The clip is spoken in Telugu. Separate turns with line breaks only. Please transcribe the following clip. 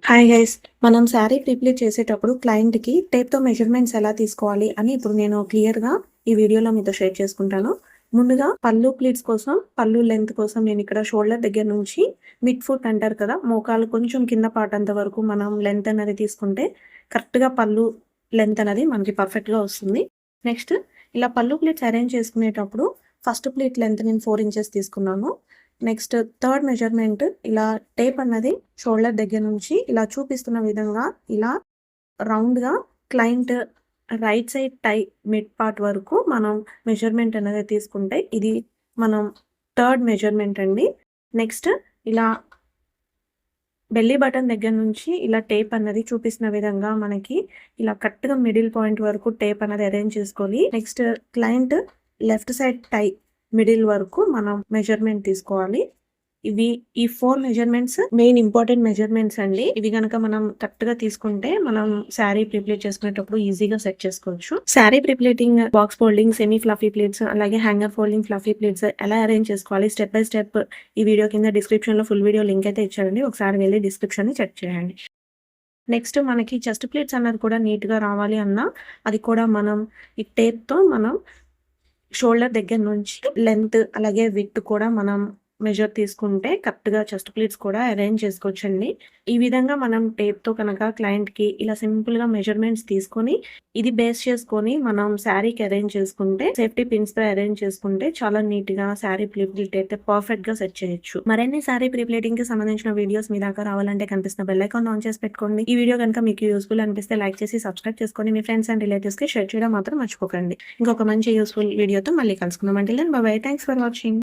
హాయ్ గైస్, మనం శారీ ప్రిపేర్ చేసేటప్పుడు క్లయింట్‌కి టేప్‌తో మెజర్‌మెంట్స్ ఎలా తీసుకోవాలి అని ఇప్పుడు నేను క్లియర్‌గా ఈ వీడియోలో మీతో షేర్ చేసుకుంటాను. ముందుగా పళ్ళు ప్లీట్స్ కోసం, పళ్ళు లెంత్ కోసం నేను ఇక్కడ షోల్డర్ దగ్గర నుంచి మిడ్ ఫుట్ అంటారు కదా! మోకాలు కొంచెం కింద పార్ట్ అంత వరకు మనం లెంత్ అనేది తీసుకుంటే కరెక్ట్‌గా పళ్ళు లెంత్ అనేది మనకి పర్ఫెక్ట్‌గా వస్తుంది. నెక్స్ట్ ఇలా పళ్ళు ప్లీట్స్ అరేంజ్ చేసుకునేటప్పుడు ఫస్ట్ ప్లీట్ లెంత్ నేను 4 ఇంచెస్ తీసుకున్నాను. నెక్స్ట్ థర్డ్ మెజర్‌మెంట్ ఇలా టేప్ అన్నది షోల్డర్ దగ్గర నుంచి ఇలా చూపిస్తున్న విధంగా ఇలా రౌండ్‌గా క్లయింట్ రైట్ సైడ్ టై మిడ్ పార్ట్ వరకు మనం మెజర్‌మెంట్ అనేది తీసుకుంటే ఇది మనం థర్డ్ మెజర్‌మెంట్ అండి. నెక్స్ట్ ఇలా బెల్లీ బటన్ దగ్గర నుంచి ఇలా టేప్ అన్నది చూపిస్తున్న విధంగా మనకి ఇలా కరెక్ట్‌గా మిడిల్ పాయింట్ వరకు టేప్ అనేది అరేంజ్ చేసుకొని నెక్స్ట్ క్లయింట్ లెఫ్ట్ సైడ్ టై మిడిల్ వరకు మనం మెజర్‌మెంట్ తీసుకోవాలి. ఈ 4 మెజర్‌మెంట్స్ మెయిన్ ఇంపార్టెంట్ మెజర్‌మెంట్స్ అండి. ఇవి గనక మనం కరెక్ట్‌గా తీసుకుంటే మనం శారీ ప్రిప్లేట్ చేసుకునేటప్పుడు ఈజీగా సెట్ చేసుకోవచ్చు. Sari prepleating, box folding, semi fluffy pleats, అలాగే హ్యాంగర్ ఫోల్డింగ్ ఫ్లఫీ ప్లేట్స్ ఎలా అరేంజ్ చేసుకోవాలి స్టెప్ బై స్టెప్ ఈ వీడియో కింద డిస్క్రిప్షన్‌లో ఫుల్ వీడియో లింక్ అయితే ఇచ్చానండి. ఒకసారి వెళ్లి డిస్క్రిప్షన్‌ని చెక్ చేయండి. నెక్స్ట్ మనకి చెస్ట్ ప్లేట్స్ అన్నది కూడా నీట్‌గా రావాలి అన్నా అది కూడా మనం ఈ టేప్‌తో మనం షోల్డర్ దగ్గర నుంచి లెంత్ అలాగే విడ్త్ కూడా మనం మెజర్ తీసుకుంటే కరెక్ట్‌గా చెస్ట్ ప్లీట్స్ కూడా అరేంజ్ చేసుకోవచ్చండి. ఈ విధంగా మనం టేప్‌తో కనుక క్లయింట్‌కి ఇలా సింపుల్‌గా మెజర్‌మెంట్స్ తీసుకొని, ఇది బేస్ చేసుకొని మనం శారీకి అరేంజ్ చేసుకుంటే, సేఫ్టీ పిన్స్‌తో అరేంజ్ చేసుకుంటే చాలా నీట్‌గా శారీ ప్రిప్లేట్ అయితే పర్ఫెక్ట్‌గా సెట్ చేయొచ్చు. మరిన్ని శారీ ప్రిప్లేటింగ్‌కి సంబంధించిన వీడియోస్ మీ దాకా రావాలంటే కనిపిస్తున్న బెల్ ఐకాన్ ఆన్ చేసి పెట్టుకోండి. ఈ వీడియో గనుక మీకు యూజ్‌ఫుల్ అనిపిస్తే లైక్ చేసి సబ్స్క్రైబ్ చేసుకొని మీ ఫ్రెండ్స్ అండ్ రిలేటివ్స్‌కి షేర్ చేయడం మాత్రం మర్చిపోకండి. ఇంకొక మంచి యూజ్‌ఫుల్ వీడియోతో మళ్ళీ కలుసుకుందాం. Until then bye bye. Thanks for watching.